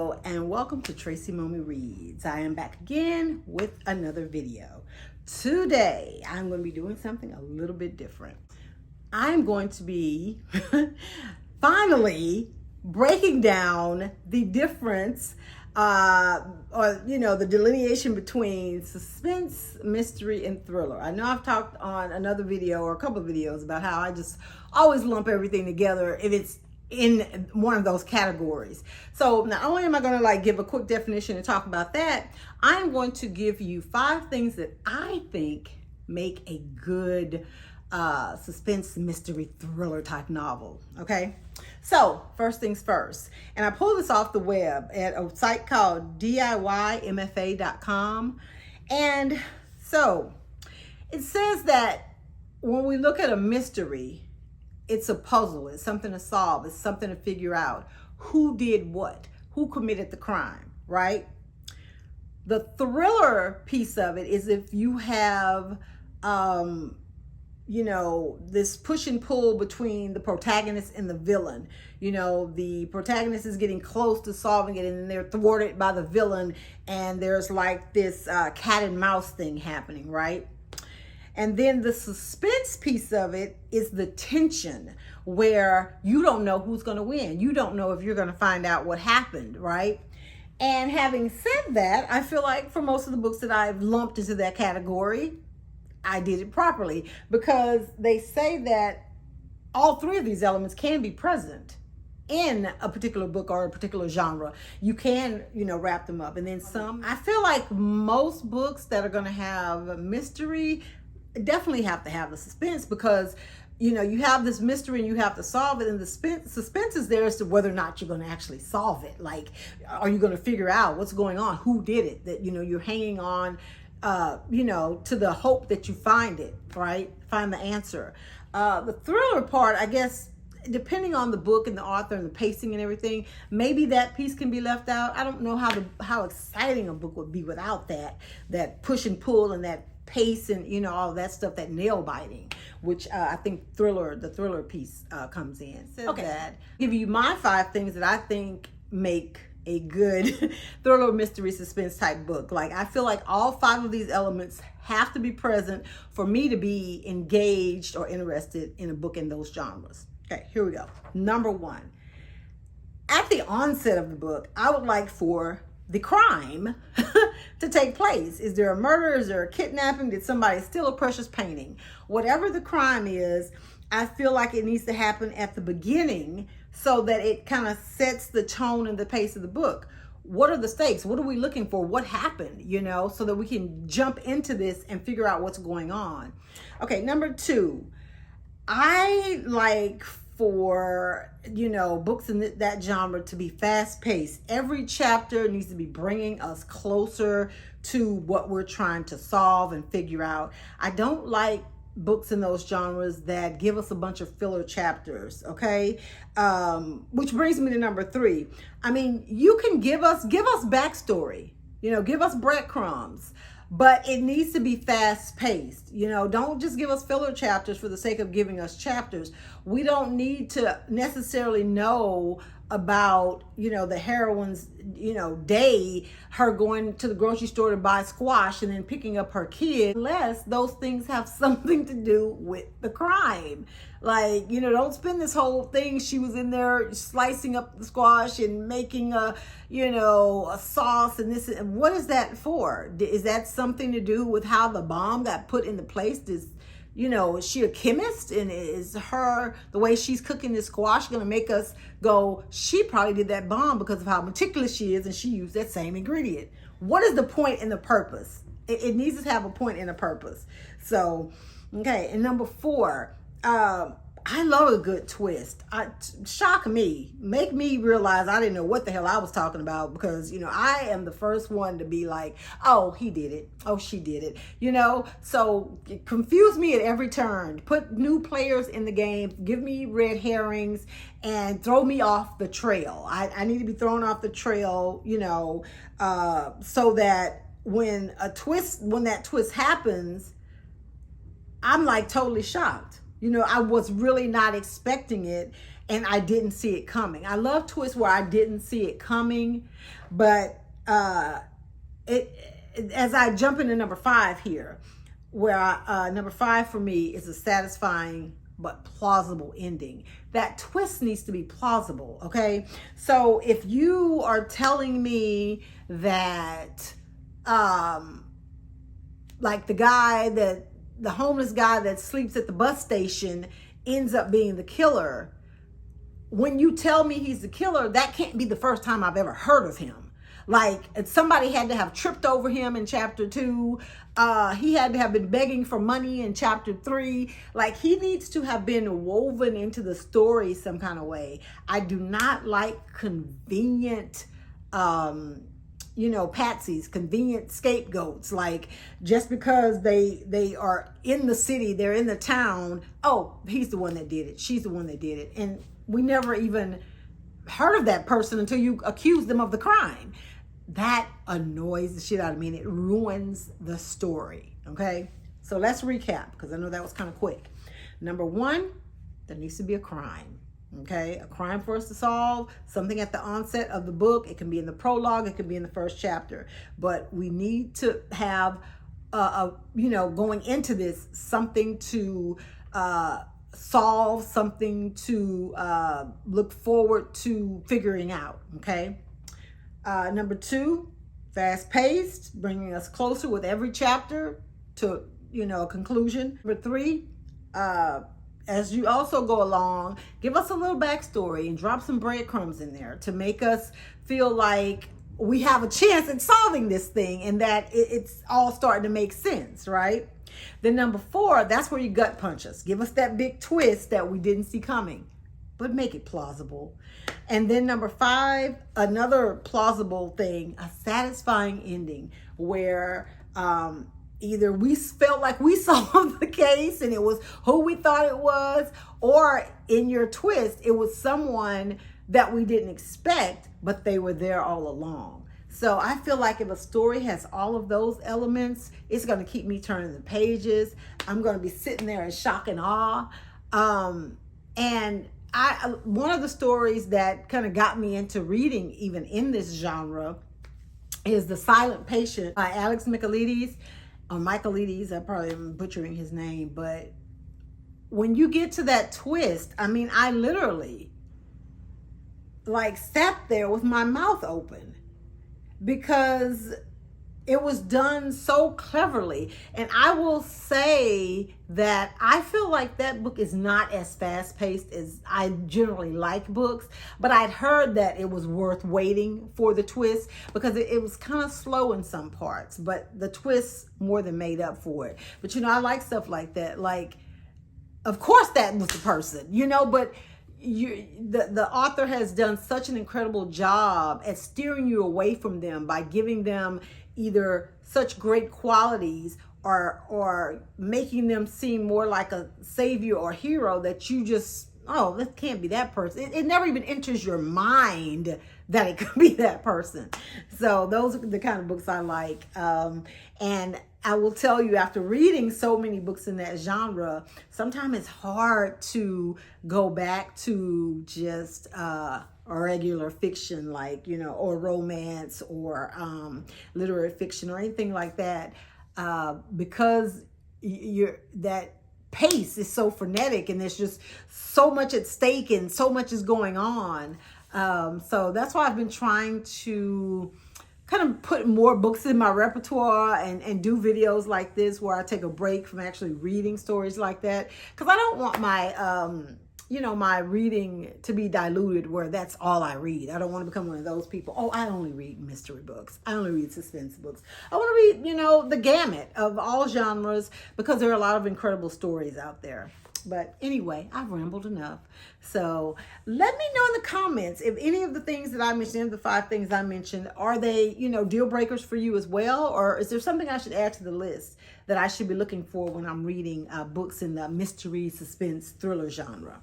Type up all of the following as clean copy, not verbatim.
Hello and welcome to Tracy Mommy Reads. I am back again with another video. Today I'm going to be doing something a little bit different. I'm going to be finally breaking down the difference the delineation between suspense, mystery, and thriller. I know I've talked on another video or a couple of videos about how I just always lump everything together if it's in one of those categories. So not only am I going to give a quick definition and talk about that, I'm going to give you 5 things that I think make a good suspense, mystery, thriller type novel. Okay, so first things first, and I pulled this off the web at a site called DIYMFA.com, and so it says that when we look at a mystery, it's a puzzle, it's something to solve, it's something to figure out. Who did what? Who committed the crime, right? The thriller piece of it is if you have, this push and pull between the protagonist and the villain. The protagonist is getting close to solving it and then they're thwarted by the villain, and there's like this cat and mouse thing happening, right? And then the suspense piece of it is the tension where you don't know who's going to win. You don't know if you're going to find out what happened, right? And having said that, I feel like for most of the books that I've lumped into that category, I did it properly, because they say that all 3 of these elements can be present in a particular book or a particular genre. You can, wrap them up. And then some, I feel like most books that are going to have a mystery definitely have to have the suspense, because you have this mystery and you have to solve it, and the suspense is there as to whether or not you're going to actually solve it. Like, are you going to figure out what's going on, who did it, that you're hanging on to the hope that you find it, right? Find the answer. The thriller part, I guess, depending on the book and the author and the pacing and everything, maybe that piece can be left out. I don't know how exciting a book would be without that push and pull and that pace and all that stuff, that nail biting, which I think the thriller piece comes in. Okay, that give you my 5 things that I think make a good thriller, mystery, suspense type book. Like, I feel like all 5 of these elements have to be present for me to be engaged or interested in a book in those genres. Okay, here we go. Number 1, at the onset of the book, I would like for the crime to take place. Is there a murder? Is there a kidnapping? Did somebody steal a precious painting? Whatever the crime is, I feel like it needs to happen at the beginning so that it kind of sets the tone and the pace of the book. What are the stakes? What are we looking for? What happened? So that we can jump into this and figure out what's going on. Okay, number 2, I like for books in that genre to be fast-paced. Every chapter needs to be bringing us closer to what we're trying to solve and figure out. I don't like books in those genres that give us a bunch of filler chapters. Okay, which brings me to number 3. I mean, you can give us backstory, give us breadcrumbs, but it needs to be fast-paced. Don't just give us filler chapters for the sake of giving us chapters. We don't need to necessarily know about, the heroine's, day, her going to the grocery store to buy squash and then picking up her kid, unless those things have something to do with the crime. Like, don't spend this whole thing she was in there slicing up the squash and making a sauce and this. What is that for? Is that something to do with how the bomb got put into place? Is she a chemist, and is the way she's cooking this squash going to make us go, she probably did that bomb because of how meticulous she is and she used that same ingredient? What is the point and the purpose? It needs to have a point and a purpose. So, okay, and number 4, I love a good twist. Shock me, make me realize I didn't know what the hell I was talking about, because I am the first one to be like, oh, he did it, oh, she did it, so confuse me at every turn, put new players in the game, give me red herrings, and throw me off the trail. I need to be thrown off the trail, so that when that twist happens, I'm like totally shocked. I was really not expecting it, and I didn't see it coming. I love twists where I didn't see it coming, but as I jump into number 5 here, where number 5 for me is a satisfying but plausible ending. That twist needs to be plausible, okay? So if you are telling me that like the homeless guy that sleeps at the bus station ends up being the killer, when you tell me he's the killer, that can't be the first time I've ever heard of him. Like, somebody had to have tripped over him in chapter 2. He had to have been begging for money in chapter 3. Like, he needs to have been woven into the story some kind of way. I do not like convenient, patsies, convenient scapegoats. Like, just because they are in the city, they're in the town. Oh, he's the one that did it. She's the one that did it. And we never even heard of that person until you accuse them of the crime. That annoys the shit out of me, and it ruins the story. Okay, so let's recap, because I know that was kind of quick. Number 1, there needs to be a crime. Okay, a crime for us to solve, something at the onset of the book. It can be in the prologue, it can be in the first chapter, but we need to have going into this, something to solve, something to look forward to figuring out. Okay. Number 2, fast paced, bringing us closer with every chapter to, a conclusion. Number 3, as you also go along, give us a little backstory and drop some breadcrumbs in there to make us feel like we have a chance at solving this thing and that it's all starting to make sense, right? Then number 4, that's where you gut punch us. Give us that big twist that we didn't see coming, but make it plausible. And then number 5, another plausible thing, a satisfying ending where either we felt like we solved the case and it was who we thought it was, or in your twist, it was someone that we didn't expect, but they were there all along. So I feel like if a story has all of those elements, it's going to keep me turning the pages. I'm going to be sitting there in shock and awe. And one of the stories that kind of got me into reading even in this genre is The Silent Patient by Alex Michaelides, or Michaelides. I probably am butchering his name, but when you get to that twist, I mean, I literally sat there with my mouth open because it was done so cleverly. And I will say that I feel like that book is not as fast-paced as I generally like books, but I'd heard that it was worth waiting for the twist because it was kind of slow in some parts, but the twist more than made up for it. But I like stuff like that. Like, of course that was the person, but the author has done such an incredible job at steering you away from them by giving them either such great qualities or making them seem more like a savior or hero that you just, oh, that can't be that person. It never even enters your mind that it could be that person. So those are the kind of books I like. And I will tell you, after reading so many books in that genre, sometimes it's hard to go back to just regular fiction, or romance or literary fiction or anything like that, because that pace is so frenetic and there's just so much at stake and so much is going on. So that's why I've been trying to kind of put more books in my repertoire and do videos like this where I take a break from actually reading stories like that, because I don't want my my reading to be diluted where that's all I read. I don't want to become one of those people. Oh, I only read mystery books. I only read suspense books. I want to read, the gamut of all genres, because there are a lot of incredible stories out there. But anyway, I've rambled enough. So let me know in the comments if any of the things that I mentioned, any of the 5 things I mentioned, are they, deal breakers for you as well? Or is there something I should add to the list that I should be looking for when I'm reading books in the mystery, suspense, thriller genre?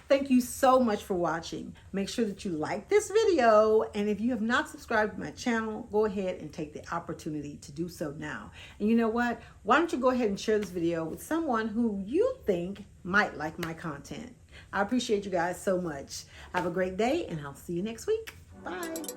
Thank you so much for watching. Make sure that you like this video, and if you have not subscribed to my channel, go ahead and take the opportunity to do so now. And you know what? Why don't you go ahead and share this video with someone who you think might like my content. I appreciate you guys so much. Have a great day, and I'll see you next week. Bye.